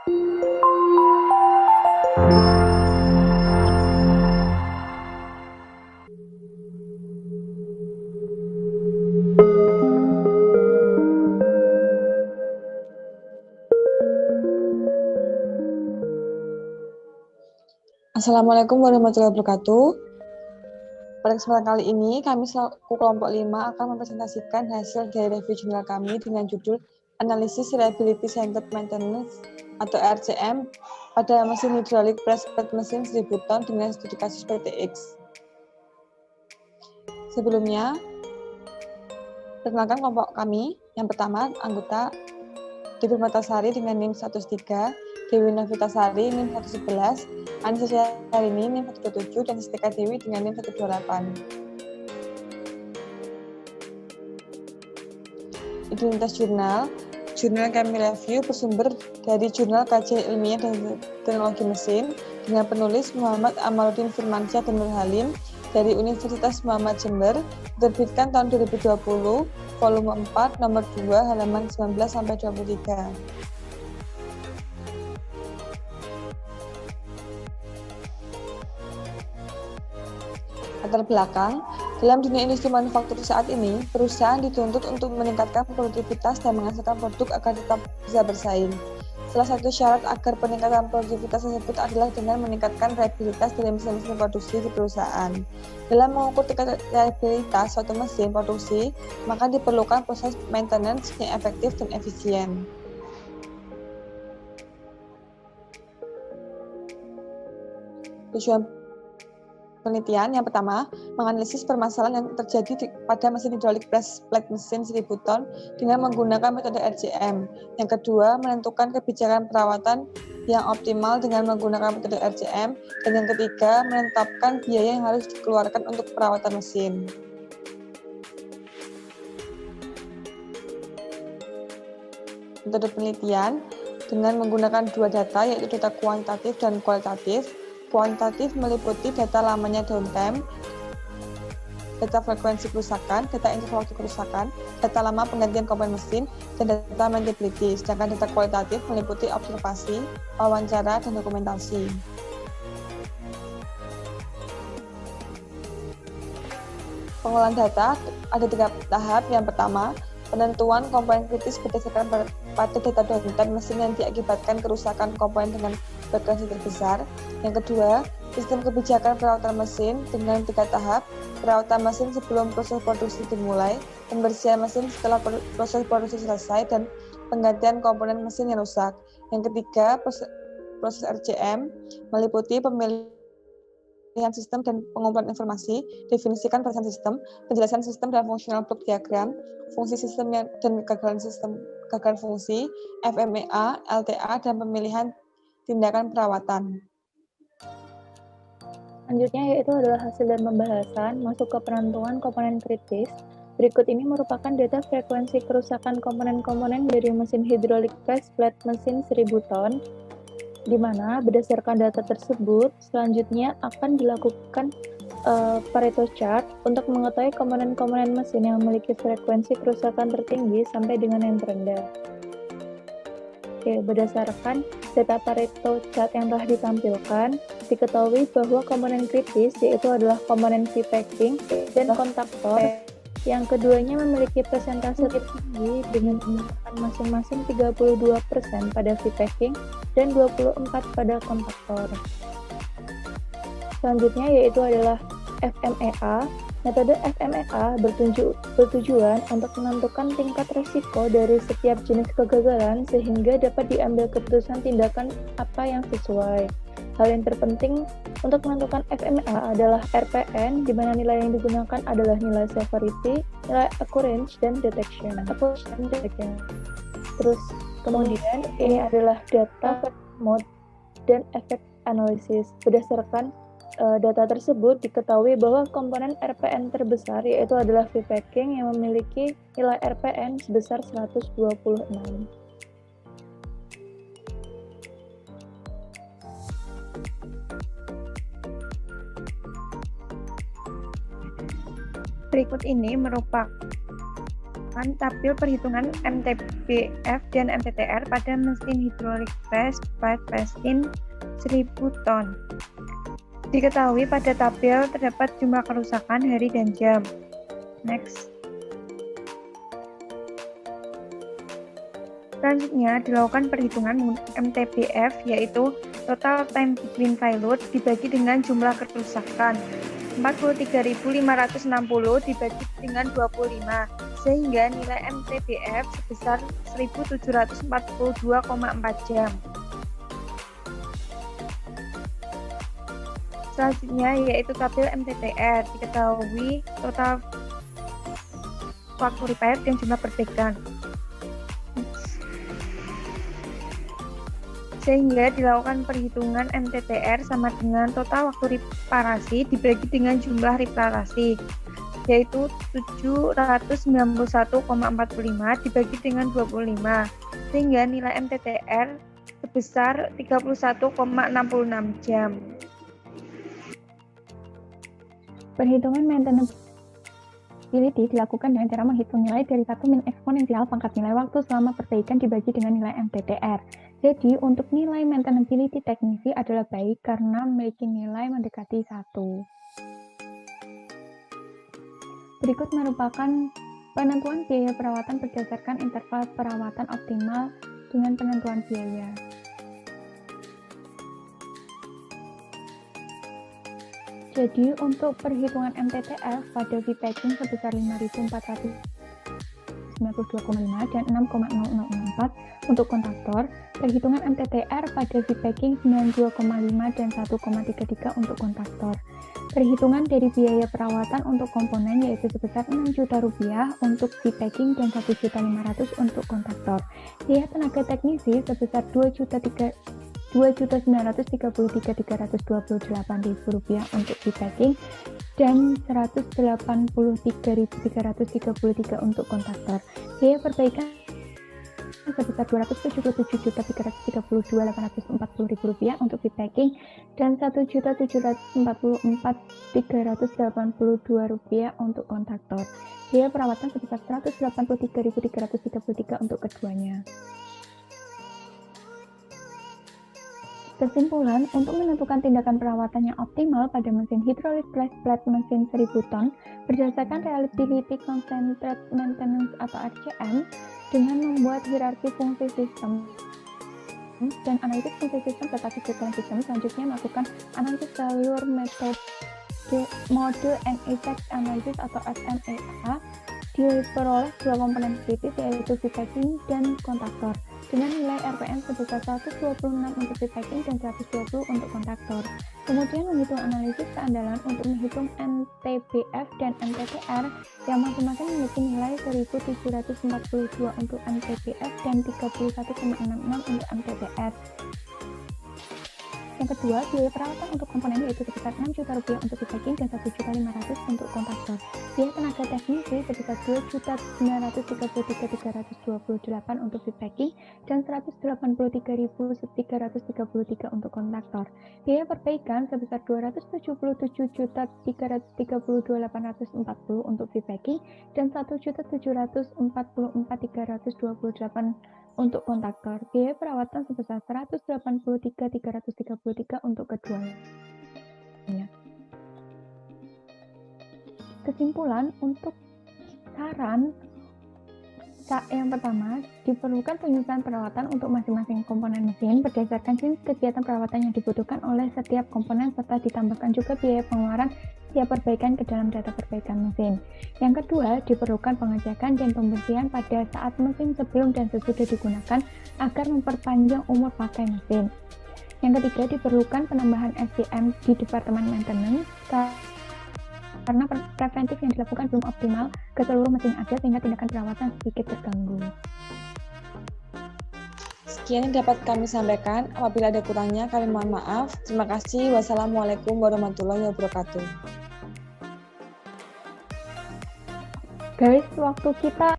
Assalamualaikum warahmatullahi wabarakatuh. Pada kesempatan kali ini, kami selaku kelompok 5 akan mempresentasikan hasil dari review jurnal kami dengan judul Analisis Reliability Centered Maintenance atau RCM pada mesin hidrolik press plate mesin 1000 ton dengan studi kasus PTX. Sebelumnya, perkenalkan kelompok kami. Yang pertama, anggota Dewi Permatasari dengan NIM 103, Dewi Novitasari NIM 111, Anissa Syahrini NIM 127, dan Sistika Dewi dengan NIM 128. Identitas jurnal kami review bersumber dari Jurnal Kajian Ilmiah dan Teknologi Mesin dengan penulis Muhammad Amaluddin Firmansyah dan Nur Halim dari Universitas Muhammad Jember, diterbitkan tahun 2020, volume 4, nomor 2, halaman 19-23. Latar belakang, dalam dunia industri manufaktur saat ini, perusahaan dituntut untuk meningkatkan produktivitas dan menghasilkan produk agar tetap bisa bersaing. Salah satu syarat agar peningkatan produktivitas tersebut adalah dengan meningkatkan reliabilitas dari mesin-mesin produksi di perusahaan. Dalam mengukur tingkat reliabilitas suatu mesin produksi, maka diperlukan proses maintenance yang efektif dan efisien. Tujuan penelitian yang pertama, menganalisis permasalahan yang terjadi pada mesin hidrolik press plate mesin 1000 ton dengan menggunakan metode RCM. Yang kedua, menentukan kebijakan perawatan yang optimal dengan menggunakan metode RCM. Dan yang ketiga, menetapkan biaya yang harus dikeluarkan untuk perawatan mesin. Metode penelitian dengan menggunakan dua data, yaitu data kuantitatif dan kualitatif. Kuantitatif meliputi data lamanya downtime, data frekuensi kerusakan, data interval waktu kerusakan, data lama penggantian komponen mesin, dan data maintainability. Sedangkan data kualitatif meliputi observasi, wawancara, dan dokumentasi. Pengolahan data ada 3 tahap. Yang pertama, penentuan komponen kritis berdasarkan pada data downtime mesin yang diakibatkan kerusakan komponen dengan frekuensi terbesar. Yang kedua, sistem kebijakan perawatan mesin dengan 3 tahap, perawatan mesin sebelum proses produksi dimulai, pembersihan mesin setelah proses produksi selesai, dan penggantian komponen mesin yang rusak. Yang ketiga, proses RCM meliputi pemilihan sistem dan pengumpulan informasi, definisikan batasan sistem, penjelasan sistem dan fungsional blok diagram, fungsi sistem dan gagal fungsi, FMEA, LTA, dan pemilihan tindakan perawatan. Selanjutnya yaitu adalah hasil dan pembahasan masuk ke penentuan komponen kritis. Berikut ini merupakan data frekuensi kerusakan komponen-komponen dari mesin hidrolik press plate mesin 1000 ton, di mana berdasarkan data tersebut selanjutnya akan dilakukan Pareto chart untuk mengetahui komponen-komponen mesin yang memiliki frekuensi kerusakan tertinggi sampai dengan yang terendah. Oke, berdasarkan data Pareto chart yang telah ditampilkan, diketahui bahwa komponen kritis yaitu adalah komponen V-packing dan kontaktor. Yang keduanya memiliki persentase tertinggi dengan menggunakan masing-masing 32% pada V-packing dan 24% pada kontaktor. Selanjutnya yaitu adalah FMEA. Metode FMEA bertujuan untuk menentukan tingkat risiko dari setiap jenis kegagalan sehingga dapat diambil keputusan tindakan apa yang sesuai. Hal yang terpenting untuk menentukan FMEA adalah RPN, di mana nilai yang digunakan adalah nilai severity, nilai occurrence, dan detection. Terus kemudian ini adalah data mode dan effect analysis. Berdasarkan data tersebut diketahui bahwa komponen RPN terbesar yaitu adalah V-packing yang memiliki nilai RPN sebesar 126. Berikut ini merupakan dilakukan tabel perhitungan MTBF dan MTTR pada mesin hidrolik press flat mesin 1000 ton. Diketahui pada tabel terdapat jumlah kerusakan, hari dan jam. Next. Selanjutnya dilakukan perhitungan MTBF, yaitu total time between failure dibagi dengan jumlah kerusakan. 43.560 dibagi dengan 25, sehingga nilai MTBF sebesar 1.742,4 jam. Selanjutnya yaitu tabel MTTR, diketahui total waktu repair dan jumlah perbaikan. Sehingga dilakukan perhitungan MTTR sama dengan total waktu reparasi dibagi dengan jumlah reparasi, yaitu 791,45 dibagi dengan 25, sehingga nilai MTTR sebesar 31,66 jam. Perhitungan maintenance ability dilakukan dengan cara menghitung nilai dari satu min eksponensial pangkat nilai waktu selama perbaikan dibagi dengan nilai MTTR. Jadi, untuk nilai maintainability teknisi adalah baik karena memiliki nilai mendekati 1. Berikut merupakan penentuan biaya perawatan berdasarkan interval perawatan optimal dengan penentuan biaya. Jadi, untuk perhitungan MTTF pada V-packing sebesar 5.492,5 dan 6,0004 untuk kontaktor, perhitungan MTTR pada V-packing 92,5 dan 1,33 untuk kontaktor. Perhitungan dari biaya perawatan untuk komponen yaitu sebesar Rp6 juta untuk V-packing dan Rp1.500.000 untuk kontaktor. Biaya tenaga teknisi sebesar Rp2.933.328.000 untuk V-packing dan Rp183.333 untuk kontaktor. Biaya perbaikan sebesar Rp277.332.840.000 untuk V-packing dan Rp1.744.382 untuk kontaktor. Biaya perawatan sebesar Rp183.333 untuk keduanya. Kesimpulan, untuk menentukan tindakan perawatan yang optimal pada mesin hidrolik press flat mesin 1000 ton berdasarkan reliability concentrate maintenance atau RCM dengan membuat hierarki fungsi sistem dan analisis fungsi sistem serta kesulitan sistem, selanjutnya melakukan analisis failure mode and effect analysis atau FMEA. Diperoleh dua komponen kritis yaitu V-packing dan kontaktor dengan nilai RPM sebesar 126 untuk V-packing dan 120 untuk kontaktor. Kemudian menghitung analisis keandalan untuk menghitung MTBF dan MTTR yang masing-masing memiliki nilai 1.742 untuk MTBF dan 31,66 untuk MTTR. Yang kedua, biaya perawatan untuk komponen yaitu sebesar Rp6 juta untuk V-packing dan Rp1.500.000 untuk kontaktor. Biaya tenaga teknisi sebesar Rp2.933.328 untuk V-packing dan Rp183.333 untuk kontaktor. Biaya perbaikan sebesar Rp277.332.840 untuk V-packing dan Rp1.744.328 untuk kontaktor. Biaya perawatan sebesar Rp183.333 untuk keduanya. Kesimpulan, untuk saran yang pertama, diperlukan penyusunan perawatan untuk masing-masing komponen mesin berdasarkan jenis kegiatan perawatan yang dibutuhkan oleh setiap komponen serta ditambahkan juga biaya pengeluaran setiap perbaikan ke dalam data perbaikan mesin. Yang kedua, diperlukan pengecekan dan pembersihan pada saat mesin sebelum dan sesudah digunakan agar memperpanjang umur pakai mesin. Yang ketiga, diperlukan penambahan SDM di Departemen Maintenance karena preventif yang dilakukan belum optimal ke seluruh mesin ada sehingga tindakan perawatan sedikit terganggu. Sekian yang dapat kami sampaikan. Apabila ada kurangnya, kami mohon maaf. Terima kasih. Wassalamualaikum warahmatullahi wabarakatuh. Guys, waktu kita